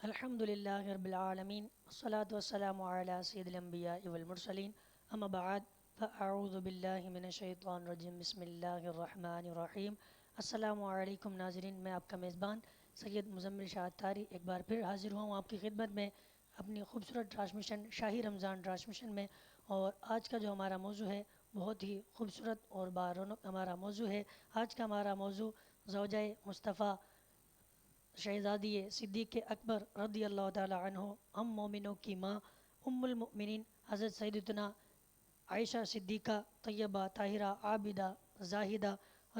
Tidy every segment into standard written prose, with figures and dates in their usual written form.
الحمد للہ رب العالمین والصلاة والسلام علی سید الانبیاء والمرسلین اما بعد فاعوذ باللہ من الشیطان الرجیم بسم اللہ الرحمن الرحیم السلام علیکم ناظرین، میں آپ کا میزبان سید مزمل شاہ اتاری ایک بار پھر حاضر ہوں آپ کی خدمت میں اپنی خوبصورت ٹرانسمیشن شاہی رمضان ٹرانسمیشن میں۔ اور آج کا جو ہمارا موضوع ہے بہت ہی خوبصورت اور بارونق ہمارا موضوع ہے۔ آج کا ہمارا موضوع زوجہ مصطفیٰ شہزادی صدیق اکبر رضی اللہ تعالی عنہ، ہم مومنوں کی ماں، ام المؤمنین حضرت سیدتنا عائشہ صدیقہ طیبہ طاہرہ عابدہ زاہدہ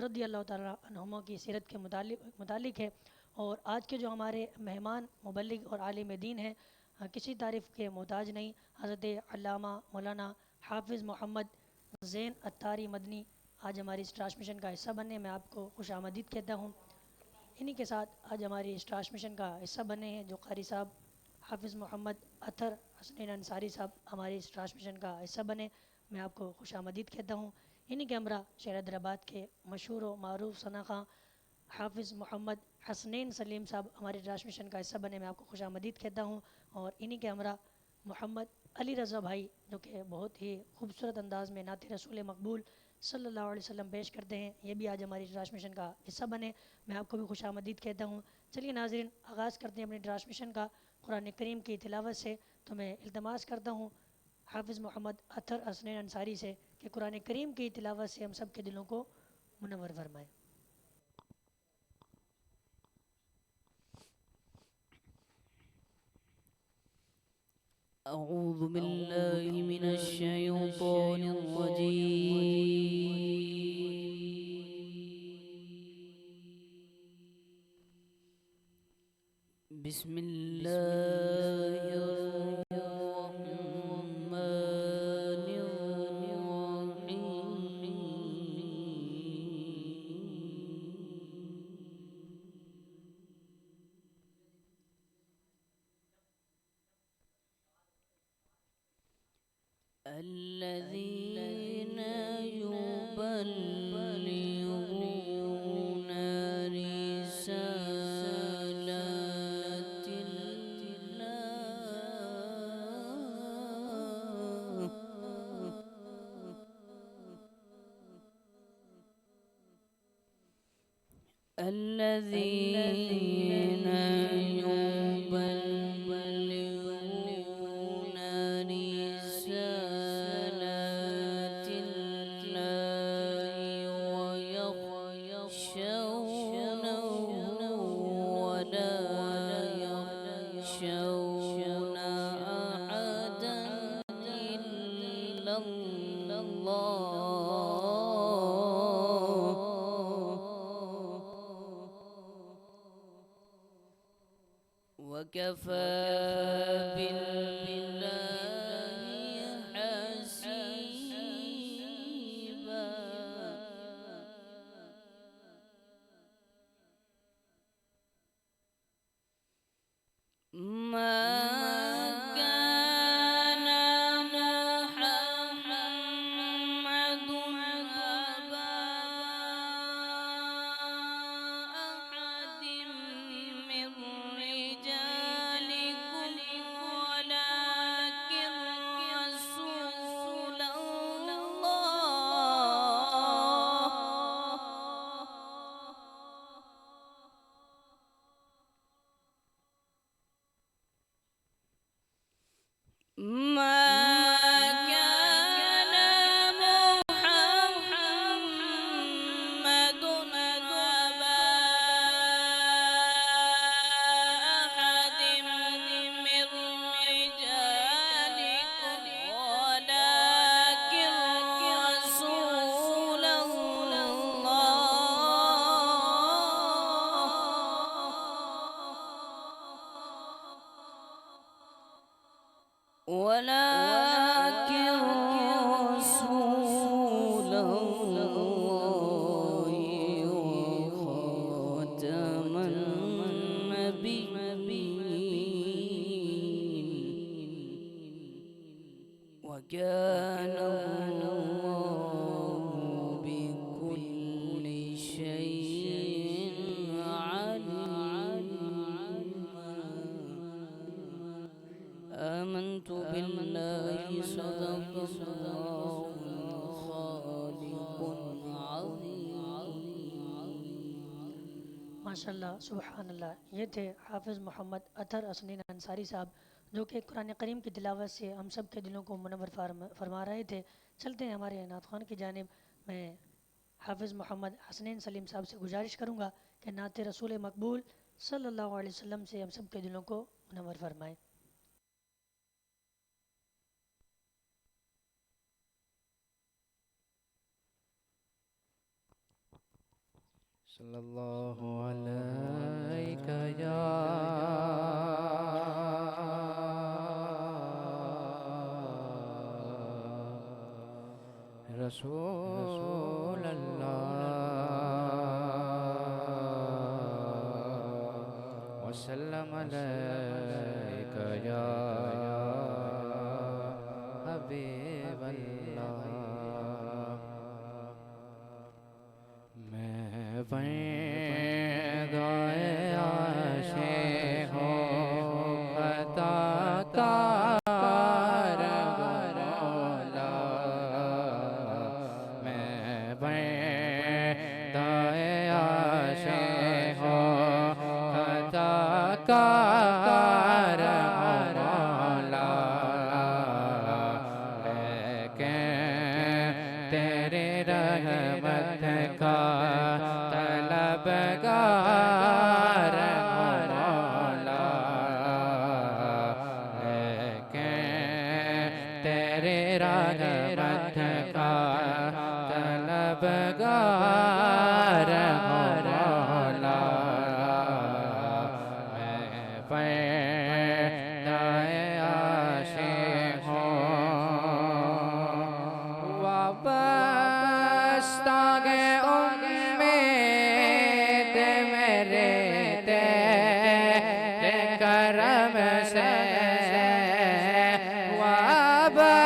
رضی اللہ تعالی عنہما کی سیرت کے متعلق ہے۔ اور آج کے جو ہمارے مہمان مبلغ اور عالم دین ہیں، کسی تعریف کے محتاج نہیں، حضرت علامہ مولانا حافظ محمد زین اتاری مدنی آج ہماری اس ٹرانسمیشن کا حصہ بنے، میں آپ کو خوش آمدید کہتا ہوں۔ انہی کے ساتھ آج ہماری اس ٹرانسمیشن کا حصہ بنے ہیں جو قاری صاحب حافظ محمد اطہر حسنین انصاری صاحب ہماری اس ٹرانسمیشن کا حصہ بنے، میں آپ کو خوش آمدید کہتا ہوں۔ انہی کے ہمراہ شہر حیدرآباد کے مشہور و معروف ثنا خواں حافظ محمد حسنین سلیم صاحب ہماری ٹرانسمیشن کا حصہ بنے، میں آپ کو خوش آمدید کہتا ہوں۔ اور انہی کے ہمراہ محمد علی رضا بھائی جو کہ بہت ہی خوبصورت انداز میں نعت رسول مقبول صلی اللہ علیہ وسلم پیش کرتے ہیں، یہ بھی آج ہماری ٹرانسمیشن کا حصہ بنے، میں آپ کو بھی خوش آمدید کہتا ہوں۔ چلیے ناظرین، آغاز کرتے ہیں اپنی ٹرانسمیشن کا قرآن کریم کی تلاوت سے۔ تو میں التماس کرتا ہوں حافظ محمد اطہر حسنین انصاری سے کہ قرآن کریم کی تلاوت سے ہم سب کے دلوں کو منور فرمائیں۔ أعوذ بالله من الشيطان الرجيم بسم الله الرحمن الرحيم الذين يبلغون رسالات الله الذين يبلغون رسالات الله ويخشونه ولا يخشون أحدا إلا الله وكفى بالله حسيبا ما كان محمد أبا أحد من رجالكم ولكن رسول الله ما كان محمد أبا أحد من رجالكم ولكن رسول الله ولكن رسول الله وخاتم النبيين وكان الله بكل شيء عليما آمنت بالله صدق الله الخالق العظيم. ماشاءاللہ سبحان اللہ. یہ تھے حافظ محمد اطہر حسنین انصاری صاحب، جو کہ قرآن کریم کی تلاوت سے ہم سب کے دلوں کو منور فرما رہے تھے. چلتے ہیں ہمارے نعت خوان کی جانب. میں حافظ محمد حسنین سلیم صاحب سے گزارش کروں گا کہ نعت رسول مقبول صلی اللہ علیہ وسلم سے ہم سب کے دلوں کو منور فرمائیں. صلی اللہ علیک یا رسول اللہ وسلم علیک یا حبیب اللہ. میں پیدائے عاشق ہوں خطا کار مولا. میں پیدائے عاشق ہوں خطا کار مولا. لیکن تیری رحمت کا طلبگار مولا. لیکن تیری رحمت کا طلبگار مولا. میں پیدائے عاشق ہوں وابستہ امید میرے تیرے کرم سے. وابستہ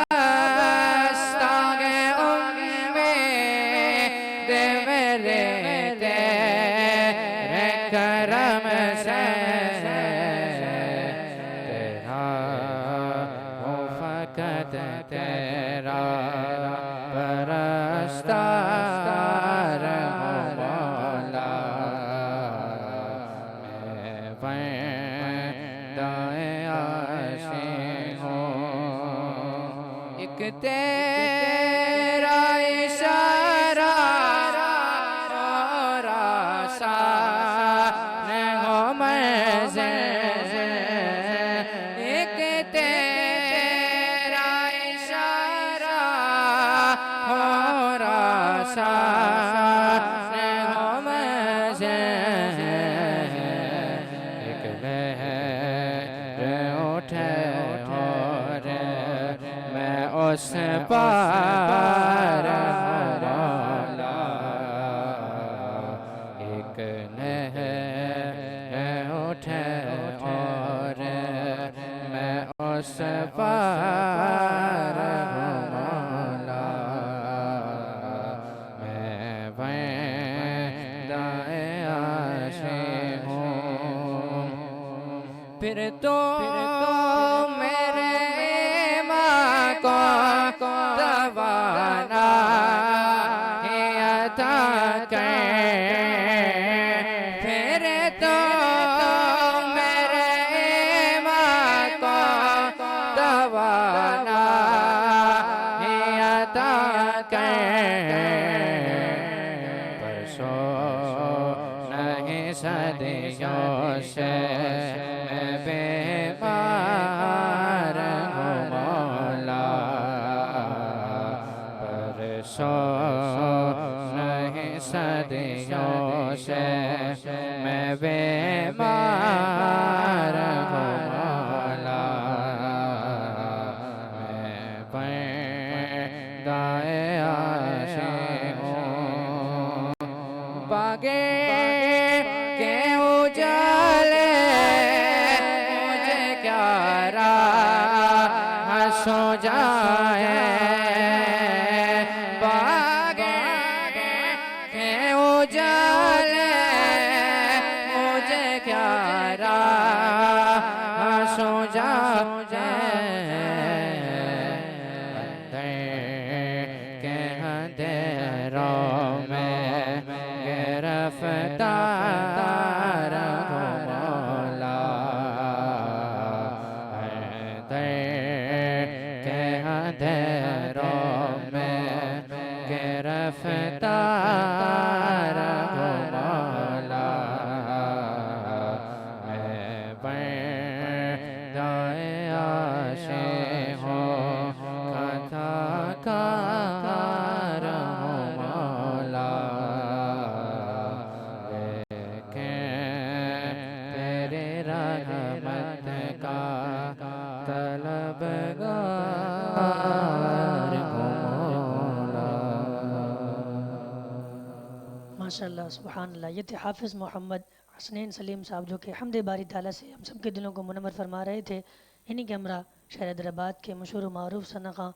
امید میرے تیرے کرم سے. تیرا ہوں فقط تیرا پرستار مولا. میں پیدائے عاشق ہوں ایک تیرا اشارہ اور آسان ہو منزل. ایک تیرا اشارہ اور آسان ہو منزل. ایک لہر اٹھے اور میں اس پار مولا. ایک لہر اٹھے اور میں اس پار مولا. میں پیدائے عاشق ہوں پھر تو میرے ماں کو توانا عطا کر. پھر تو میرے ماں کو توانا عطا کر. پرسوں نہیں صدیوں سے میں بیمار ہوں مولا. پرسوں نہیں صدیوں سے میں بیمار ہوں مولا. میں پیدائے عاشق ہوں باغے کے اجالے مجھے کیا راہ سو جائے. باغے کے اجالے مجھے کیا راہ سو جائے. کا طلبگار کو مولا۔ ماشاءاللہ سبحان اللہ۔ یہ تھے حافظ محمد حسنین سلیم صاحب جو کہ حمد باری تعالیٰ سے ہم سب کے دلوں کو منور فرما رہے تھے۔ انہی کے ہمراہ شہر حیدرآباد کے مشہور و معروف صنعاء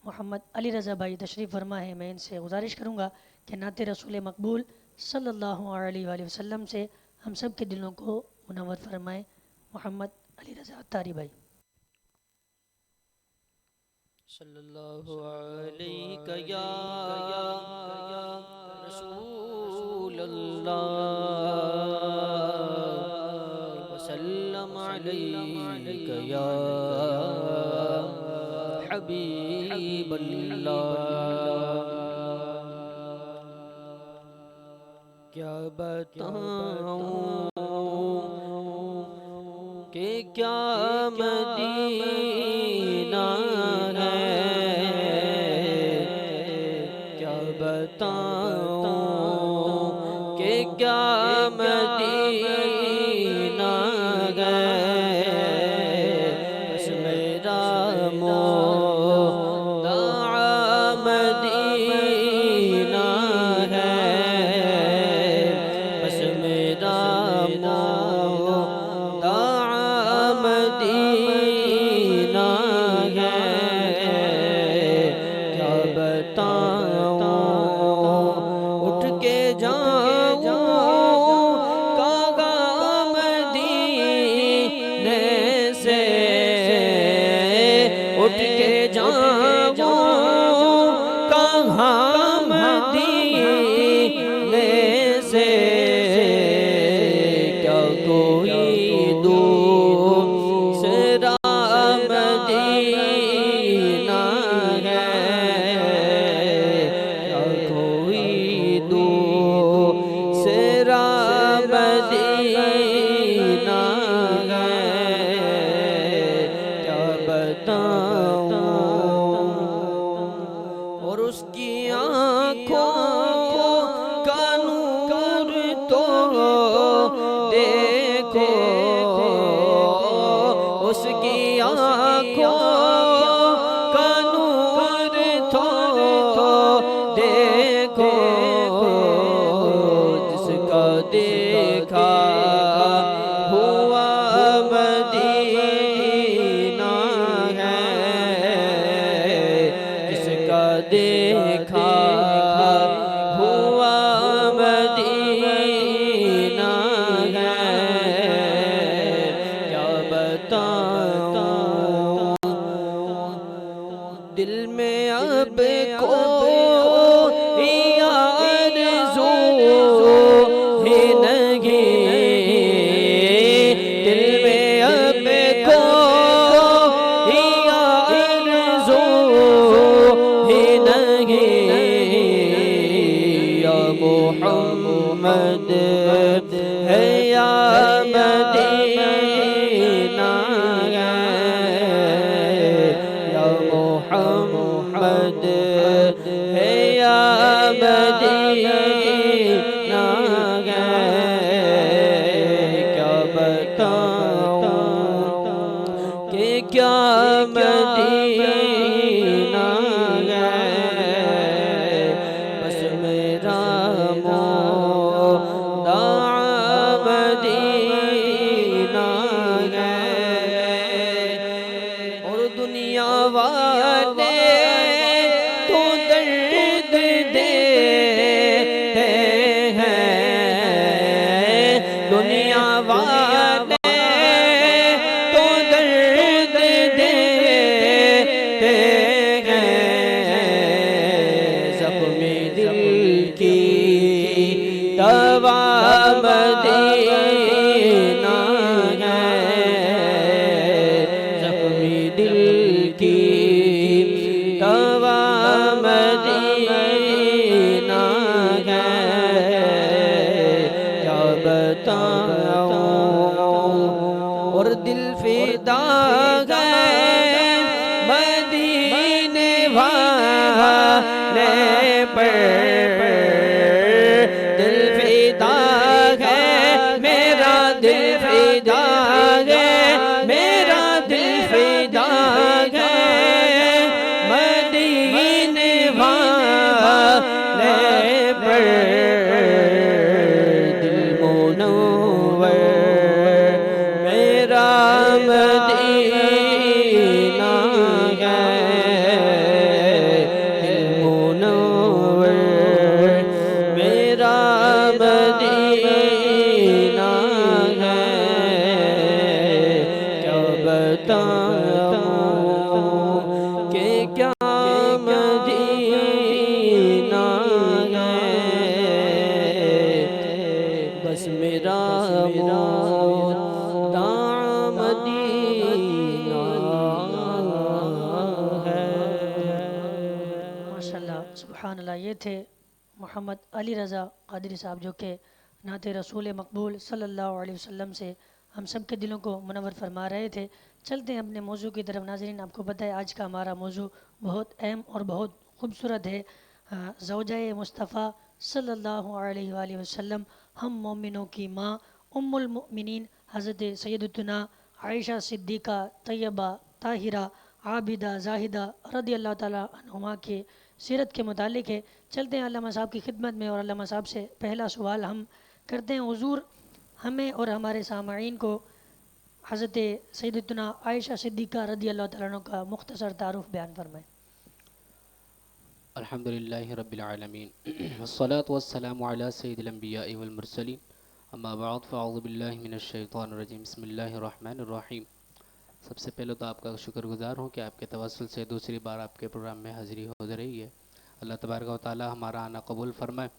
محمد علی رضا بھائی تشریف فرما ہے۔ میں ان سے گزارش کروں گا کہ نعت رسول مقبول صلی اللہ علیہ وآلہ وسلم سے ہم سب کے دلوں کو منور فرمائیں۔ محمد علی رضا عطاری بھائی۔ صلی اللہ علیہ یا رسول اللہ وسلم علیک یا حبیب اللہ۔ کیا بتاؤں کہ کیا مدینہ ہے، کیا بتاؤں کہ کیا مدینہ ہے، بس میرا مدعا مدینہ ہے، بس میرا مدعا مدینہ ہے۔ کیا بتاؤں اٹھ کے جاؤں کہاں مدینے سے، اٹھ کے جاؤں کہاں مدینے سے، کیا کوئی دوسرا مدینہ ہے، کیا کوئی دوسرا مدینہ ہے، کیا بتاؤں اور اس کی آنکھوں کا نور تو دیکھو، اس کی آنکھوں کا نور تو دیکھو، جس کا دیکھا ہوا مدینہ ہے، جس کا دیکھا ہوا مدینہ ہے، کیا بتاؤں دل میں اب کوئی آرزو ہی نہیں، دل میں اب کوئی آرزو ہی نہیں، یا محمد ہے یا مدینہ ہے، یا محمد ہے یا مدینہ ہے، کیا بتاؤں کہ کیا مدینہ ہے، بس میرا مدعا مدینہ ہے، اور دنیا والے تو درد دیتے ہیں، دنیا والے تو درد دیتے ہیں، زخمی دل کی دوا مدینہ ہے، زخمی دل کی دوا مدینہ ہے، کیا بتاؤں اور دل فدا ہے مدینے والے پر، دل فدا ہے میرا، دل فدا ہے مدینہ ہے منور میرا مدینہ ہے کیا بتاؤں کہ کیا مدینہ ہے بس میرا مدینہ ہے۔ ماشاءاللہ سبحان اللہ، یہ تھے محمد علی رضا قادری صاحب، جو کہ نعت رسول مقبول صلی اللہ علیہ وسلم سے ہم سب کے دلوں کو منور فرما رہے تھے۔ چلتے ہیں اپنے موضوع کی طرف۔ ناظرین، آپ کو پتہ ہے آج کا ہمارا موضوع بہت اہم اور بہت خوبصورت ہے۔ زوجہ مصطفیٰ صلی اللہ علیہ وآلہ وسلم، ہم مومنوں کی ماں، ام المؤمنین حضرت سیدتنا عائشہ صدیقہ طیبہ طاہرہ عابدہ زاہدہ رضی اللہ تعالیٰ عنہما کے سیرت کے متعلق ہے۔ چلتے ہیں علامہ صاحب کی خدمت میں، اور علامہ صاحب سے پہلا سوال ہم کرتے ہیں۔ حضور ہمیں اور ہمارے سامعین کو حضرت سیدتنا عائشہ صدیقہ رضی اللہ تعالیٰ عنہ کا مختصر تعارف بیان فرمائیں۔ الحمدللہ رب العالمین والصلاة والسلام علی سید الانبیاء والمرسلین اما بعد فاعوذ باللہ من الشیطان الرجیم بسم اللہ الرحمن الرحیم۔ سب سے پہلے تو آپ کا شکر گزار ہوں کہ آپ کے توسل سے دوسری بار آپ کے پروگرام میں حاضری ہو رہی ہے۔ اللہ تبارک و تعالی ہمارا آنا قبول فرمائے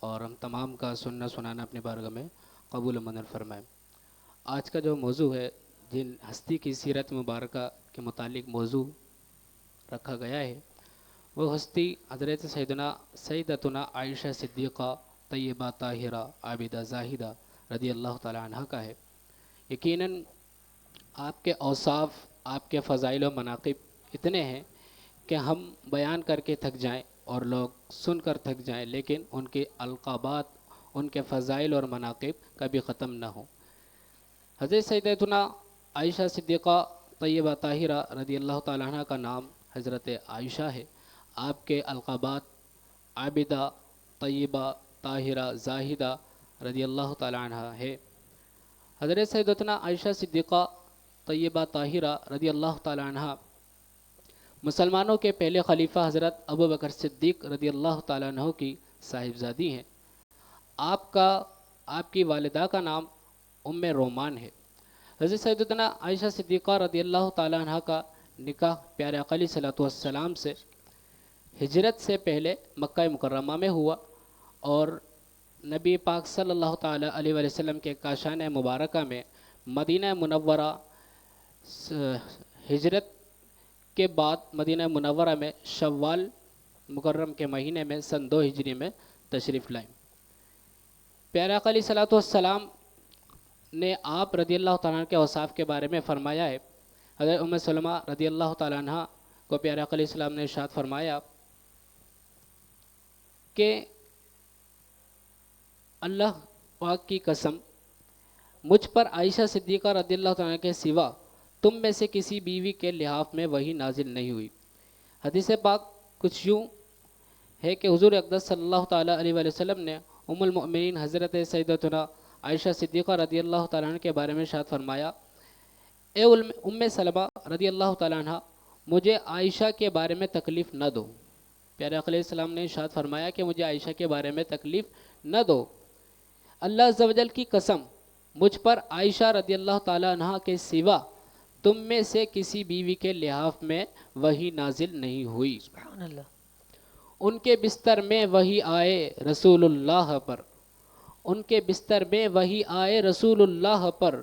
اور ہم تمام کا سننا سنانا اپنے بارگاہ میں قبول و منظور فرمائے۔ آج کا جو موضوع ہے، جن ہستی کی سیرت مبارکہ کے متعلق موضوع رکھا گیا ہے، وہ ہستی حضرت سیدتنا عائشہ صدیقہ طیبہ طاہرہ عابدہ زاہدہ رضی اللہ تعالیٰ عنہ کا ہے۔ یقیناً آپ کے اوصاف، آپ کے فضائل و مناقب اتنے ہیں کہ ہم بیان کر کے تھک جائیں اور لوگ سن کر تھک جائیں، لیکن ان کے القابات، ان کے فضائل اور مناقب کبھی ختم نہ ہوں۔ حضرت سیدتنا عائشہ صدیقہ طیبہ طاہرہ رضی اللہ تعالیٰ عنہ کا نام حضرت عائشہ ہے۔ آپ کے القابات عابدہ طیبہ طاہرہ زاہدہ رضی اللہ تعالیٰ عنہ ہے۔ حضرت سیدتنا عائشہ صدیقہ طیبہ طاہرہ رضی اللہ تعالیٰ عنہ مسلمانوں کے پہلے خلیفہ حضرت ابو بکر صدیق رضی اللہ تعالیٰ عنہ کی صاحبزادی ہیں۔ آپ کی والدہ کا نام ام رومان ہے۔ حضرت سیدتنا عائشہ صدیقہ رضی اللہ تعالیٰ عنہ کا نکاح پیارے آقا علیہ الصلوۃ والسلام سے ہجرت سے پہلے مکہ مکرمہ میں ہوا، اور نبی پاک صلی اللہ تعالیٰ علیہ وسلم کے کاشانہ مبارکہ میں مدینہ منورہ ہجرت کے بعد مدینہ منورہ میں شوال مکرم کے مہینے میں سن 2 ہجری میں تشریف لائیں۔ پیارے آقا علیہ الصلوۃ والسلام نے آپ رضی اللہ تعالیٰ عنہ کے اوصاف کے بارے میں فرمایا ہے۔ حضرت ام سلمہ رضی اللہ تعالیٰ عنہ کو پیارے آقا علیہ السلام نے ارشاد فرمایا کہ اللہ پاک کی قسم، مجھ پر عائشہ صدیقہ رضی اللہ تعالیٰ عنہ کے سوا تم میں سے کسی بیوی کے لحاف میں وحی نازل نہیں ہوئی۔ حدیث پاک کچھ یوں ہے کہ حضور اقدس صلی اللہ تعالیٰ علیہ وسلم نے ام المؤمنین حضرت سیدتنا عائشہ صدیقہ رضی اللہ تعالیٰ عنہ کے بارے میں ارشاد فرمایا، اے ام سلمہ رضی اللہ تعالیٰ عنہ، مجھے عائشہ کے بارے میں تکلیف نہ دو۔ پیارے آقا علیہ السلام نے ارشاد فرمایا کہ مجھے عائشہ کے بارے میں تکلیف نہ دو۔ اللہ عز و جل کی قسم، مجھ پر عائشہ رضی اللہ تعالیٰ عنہ کے سوا تم میں سے کسی بیوی کے لحاف میں وحی نازل نہیں ہوئی۔ سبحان اللہ۔ ان کے بستر میں وحی آئے رسول اللہ پر، ان کے بستر میں وحی آئے رسول اللہ پر،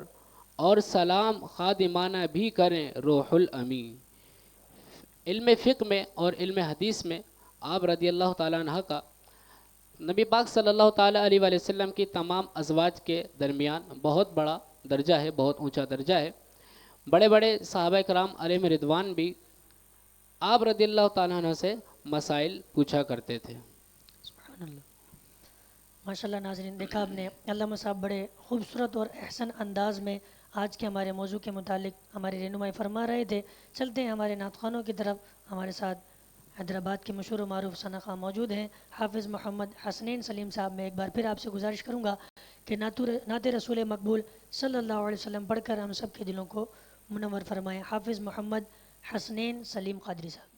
اور سلام خادمانہ بھی کریں روح الامین۔ علم فقہ میں اور علم حدیث میں آپ رضی اللہ تعالیٰ عنہ کا نبی پاک صلی اللہ تعالیٰ علیہ وآلہ وسلم کی تمام ازواج کے درمیان بہت بڑا درجہ ہے، بہت اونچا درجہ ہے۔ بڑے بڑے صحابہ کرام علیہم رضوان بھی آپ رضی اللہ تعالیٰ عنہ سے مسائل پوچھا کرتے تھے۔ سبحان اللہ۔ ماشاءاللہ ناظرین، دیکھا آپ نے علامہ صاحب بڑے خوبصورت اور احسن انداز میں آج کے ہمارے موضوع کے متعلق ہماری رہنمائی فرما رہے تھے۔ چلتے ہیں ہمارے نعت خوانوں کی طرف۔ ہمارے ساتھ حیدرآباد کے مشہور و معروف ثنا خواں موجود ہیں، حافظ محمد حسنین سلیم صاحب. میں ایک بار پھر آپ سے گزارش کروں گا کہ نعت رسول مقبول صلی اللہ علیہ وسلم پڑھ کر ہم سب کے دلوں کو منور فرمائیں. حافظ محمد حسنین سلیم قادری صاحب.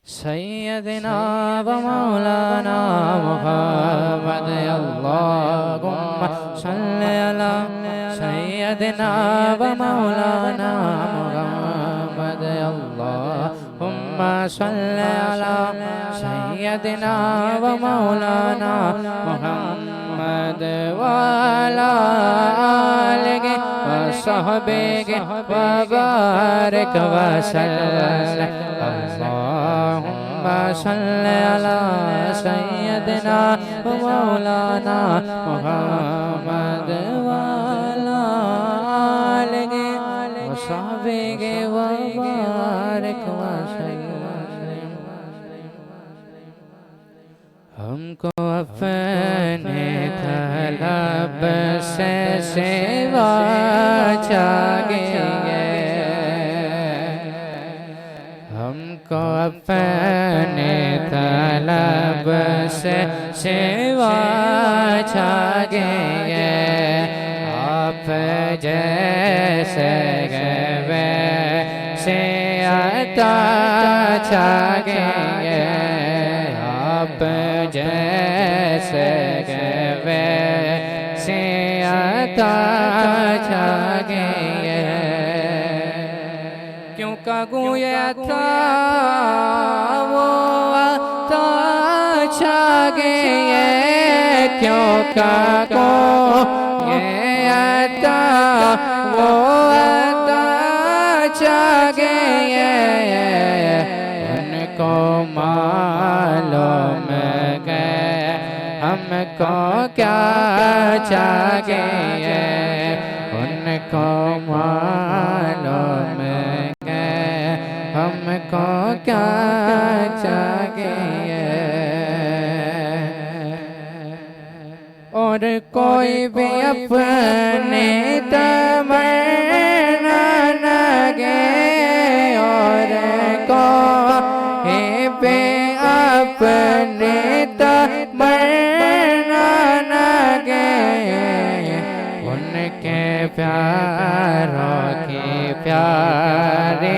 سيدنا ومولانا محمد اللهم صل على سيدنا ومولانا محمد اللهم صل على سيدنا ومولانا محمد وعلى آله وصحبه وبارك وسلم. اللهم صل على سيدنا ومولانا محمد وعلى آله وصحبه وبارك وسلم. ہم کو اپنے طلب سے سوا چاہیے، ہم کو اپنے طلب سے سوا چاہیے. آپ جیسے ویسے عطا چاہیے، آپ جیسے ویسے عطا چاہیے. کیوں کہوں یہ عطا وہ عطا چاہیے، کیوں کہوں یہ عطا وہ عطا چاہیے. ان کو معلوم ہے ہم کو کیا چاہیے، ان کو معلوم ہے ہم کو کیا چاہیے. اور کوئی بھی اپنے تمنا نہ گے، اور کوئی بھی اپنے تمنا نہ گے. ان کے پیاروں کی پیاری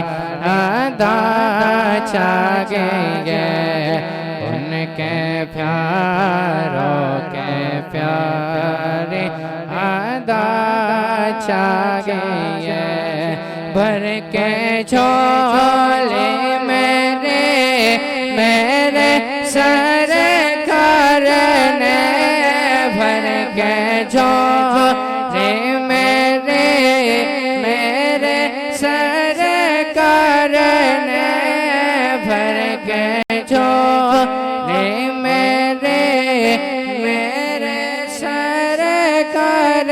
ادا چاہیے، ان کے پیاروں کے پیارے ادا چاہیے. بھر کے جھولے میرے سرکار نے، بھر کے جھولے میرے سرکار نے، بھر کے جھولے میرے سرکار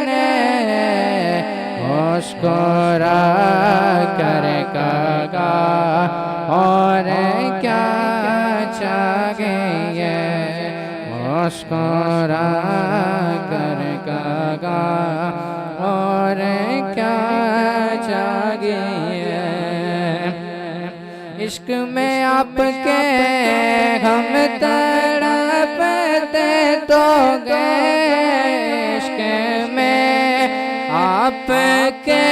نے. مسکرا کر کہا اور کیا چاہیے، مسکرا کر کہا اور کیا چاہیے. عشق میں آپ کے ہم تڑپتے تو گئے، عشق میں آپ کے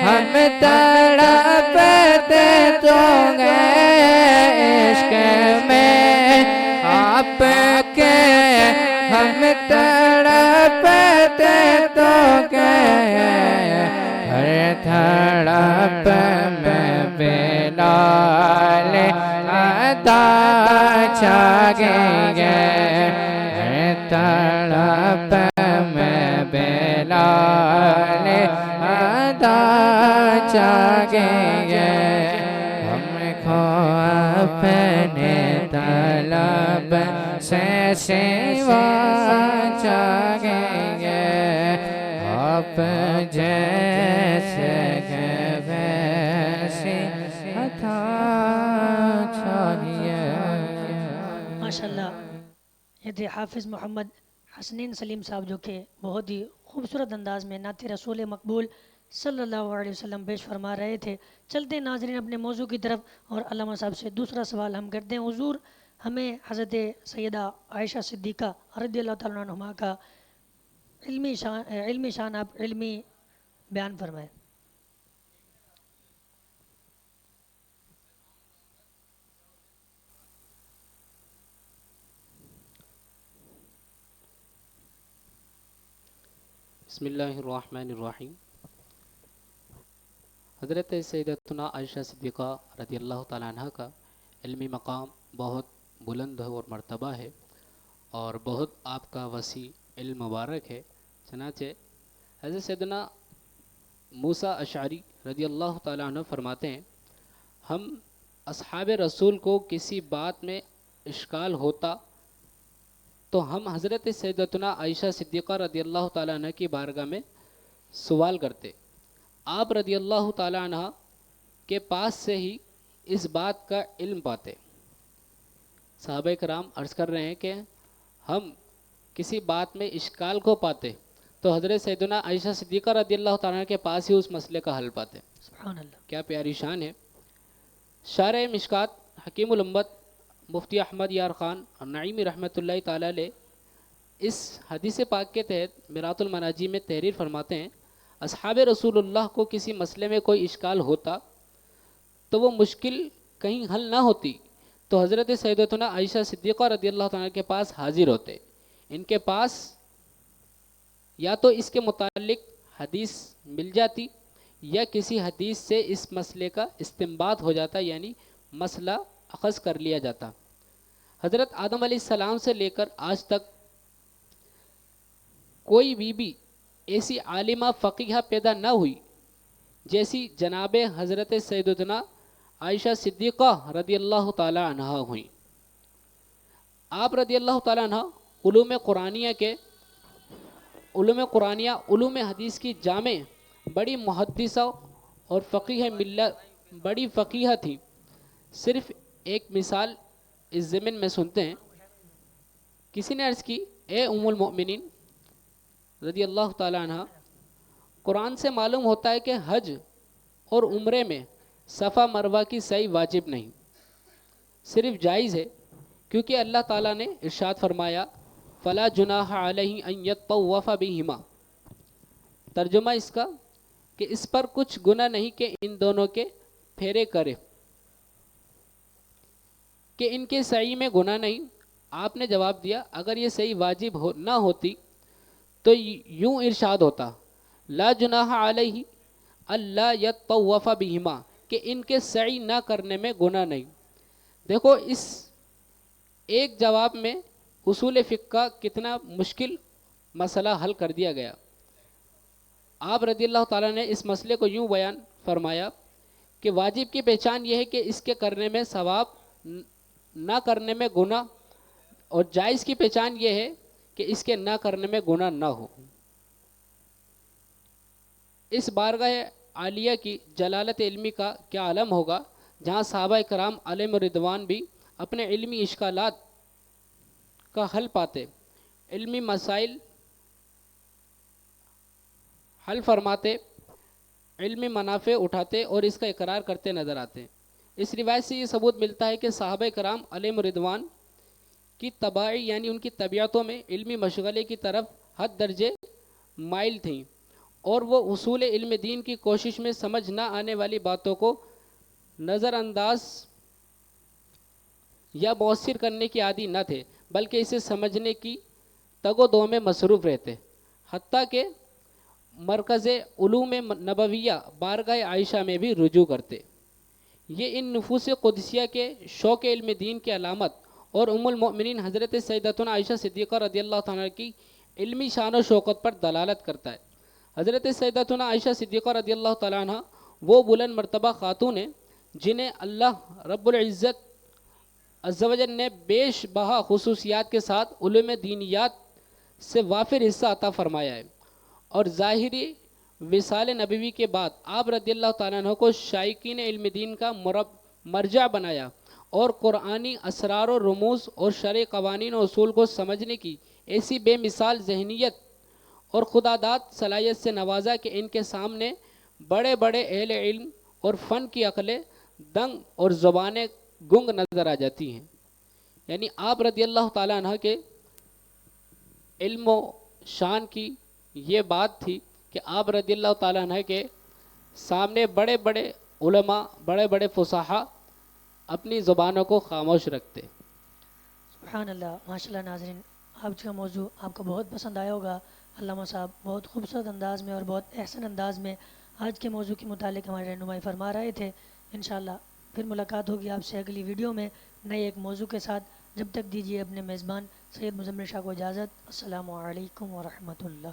ہم تڑپتے تو گئے، عشق میں آپ کے ہم تڑپتے تو گئے. ہر تڑپ میں بلال ادا چاہیے، ہر تڑپ میں بلال ادا چاہیے. ہم کو اپنے طلب سے سوا چاہیے، آپ جیسے ویسے عطا چاہیے. ماشاءاللہ، یہ تھے حافظ محمد حسنین سلیم صاحب، جو کہ بہت ہی خوبصورت انداز میں نعت رسول مقبول صلی اللہ علیہ وسلم پیش فرما رہے تھے۔ چلتے ہیں ناظرین اپنے موضوع کی طرف، اور علامہ صاحب سے دوسرا سوال ہم کرتے ہیں۔ حضور ہمیں حضرت سیدہ عائشہ صدیقہ رضی اللہ تعالیٰ عنہما کا علمی شان آپ علمی بیان فرمائیں۔ بسم اللہ الرحمن الرحیم۔ حضرت سیدتنا عائشہ صدیقہ رضی اللہ تعالیٰ عنہ کا علمی مقام بہت بلند اور مرتبہ ہے، اور بہت آپ کا وسیع علم مبارک ہے۔ چنانچہ حضرت سیدنا موسیٰ اشعری رضی اللہ تعالیٰ عنہ فرماتے ہیں، ہم اصحاب رسول کو کسی بات میں اشکال ہوتا تو ہم حضرت سیدتنا عائشہ صدیقہ رضی اللہ تعالیٰ عنہ کی بارگاہ میں سوال کرتے، آپ رضی اللہ تعالیٰ عنہ کے پاس سے ہی اس بات کا علم پاتے۔ صحابہ کرام عرض کر رہے ہیں کہ ہم کسی بات میں اشکال کو پاتے تو حضرت سیدنا عائشہ صدیقہ رضی اللہ تعالیٰ عنہ کے پاس ہی اس مسئلے کا حل پاتے۔ سبحان اللہ۔ کیا پیاری شان ہے۔ شارح مشکات حکیم الامت مفتی احمد یار خان نعیمی رحمۃ اللہ تعالیٰ علیہ اس حدیث پاک کے تحت میرات المناجی میں تحریر فرماتے ہیں، اصحاب رسول اللہ کو کسی مسئلے میں کوئی اشکال ہوتا تو وہ مشکل کہیں حل نہ ہوتی تو حضرت سیدتنا عائشہ صدیقہ رضی اللہ تعالیٰ کے پاس حاضر ہوتے۔ ان کے پاس یا تو اس کے متعلق حدیث مل جاتی یا کسی حدیث سے اس مسئلے کا استنباط ہو جاتا، یعنی مسئلہ اخذ کر لیا جاتا۔ حضرت آدم علیہ السلام سے لے کر آج تک کوئی بی ایسی عالمہ فقیہہ پیدا نہ ہوئی جیسی جناب حضرت سیدتنا عائشہ صدیقہ رضی اللہ تعالی عنہ ہوئیں۔ آپ رضی اللہ تعالی عنہ علوم حدیث کی جامع بڑی محدثہ اور فقیہ ملت، بڑی فقیہ تھی۔ صرف ایک مثال اس ضمن میں سنتے ہیں۔ کسی نے عرض کی، اے ام المؤمنین رضی اللہ تعالی عنہ، قرآن سے معلوم ہوتا ہے کہ حج اور عمرے میں صفا مروہ کی سعی واجب نہیں، صرف جائز ہے، کیونکہ اللہ تعالیٰ نے ارشاد فرمایا فلا جناح علیہ ان یطوف بہما۔ ترجمہ اس کا کہ اس پر کچھ گناہ نہیں کہ ان دونوں کے پھیرے کرے، کہ ان کے سعی میں گناہ نہیں۔ آپ نے جواب دیا، اگر یہ سعی واجب نہ ہوتی تو یوں ارشاد ہوتا لا جناح علیہ اللہ یطوف بہما، کہ ان کے سعی نہ کرنے میں گناہ نہیں۔ دیکھو اس ایک جواب میں اصول فقہ کا کتنا مشکل مسئلہ حل کر دیا گیا۔ آپ رضی اللہ تعالیٰ نے اس مسئلے کو یوں بیان فرمایا کہ واجب کی پہچان یہ ہے کہ اس کے کرنے میں ثواب، نہ کرنے میں گناہ، اور جائز کی پہچان یہ ہے کہ اس کے نہ کرنے میں گناہ نہ ہو۔ اس بارگاہ عالیہ کی جلالت علمی کا کیا عالم ہوگا جہاں صحابہ کرام علیہم رضوان بھی اپنے علمی اشکالات کا حل پاتے، علمی مسائل حل فرماتے، علمی منافع اٹھاتے اور اس کا اقرار کرتے نظر آتے۔ اس روایت سے یہ ثبوت ملتا ہے کہ صحابہ کرام علیہم رضوان کی طباعی، یعنی ان کی طبیعتوں میں علمی مشغلے کی طرف حد درجے مائل تھیں، اور وہ اصول علم دین کی کوشش میں سمجھ نہ آنے والی باتوں کو نظر انداز یا مؤثر کرنے کی عادی نہ تھے، بلکہ اسے سمجھنے کی تگ و دو میں مصروف رہتے، حتیٰ کہ مرکز علوم نبویہ بارگاہ عائشہ میں بھی رجوع کرتے۔ یہ ان نفوس قدسیہ کے شوق علم دین کی علامت اور ام المؤمنین حضرت سیدتنا عائشہ صدیقہ رضی اللہ تعالیٰ کی علمی شان و شوکت پر دلالت کرتا ہے۔ حضرت سیدتنا عائشہ صدیقہ رضی اللہ تعالیٰ عنہ وہ بلند مرتبہ خاتون ہیں جنہیں اللہ رب العزت عز و جل نے بیش بہا خصوصیات کے ساتھ علوم دینیات سے وافر حصہ عطا فرمایا ہے، اور ظاہری وصال نبوی کے بعد آپ رضی اللہ تعالیٰ عنہ کو شائقین علم دین کا مرجع بنایا، اور قرآنی اسرار و رموز اور شرعی قوانین و اصول کو سمجھنے کی ایسی بے مثال ذہنیت اور خداداد صلاحیت سے نوازا کہ ان کے سامنے بڑے بڑے اہل علم اور فن کی عقلیں دنگ اور زبانیں گنگ نظر آ جاتی ہیں۔ یعنی آپ رضی اللہ تعالیٰ عنہ کے علم و شان کی یہ بات تھی کہ آپ رضی اللہ تعالیٰ عنہ کے سامنے بڑے بڑے علماء، بڑے بڑے فصحاء اپنی زبانوں کو خاموش رکھتے۔ سبحان اللہ، ماشاء اللہ۔ ناظرین، آج کا موضوع آپ کو بہت پسند آیا ہوگا۔ علامہ صاحب بہت خوبصورت انداز میں اور بہت احسن انداز میں آج کے موضوع کے متعلق ہماری رہنمائی فرما رہے تھے۔ انشاءاللہ پھر ملاقات ہوگی آپ سے اگلی ویڈیو میں نئے ایک موضوع کے ساتھ۔ جب تک دیجیے اپنے میزبان سید مزمل شاہ کو اجازت۔ السلام علیکم ورحمۃ اللہ۔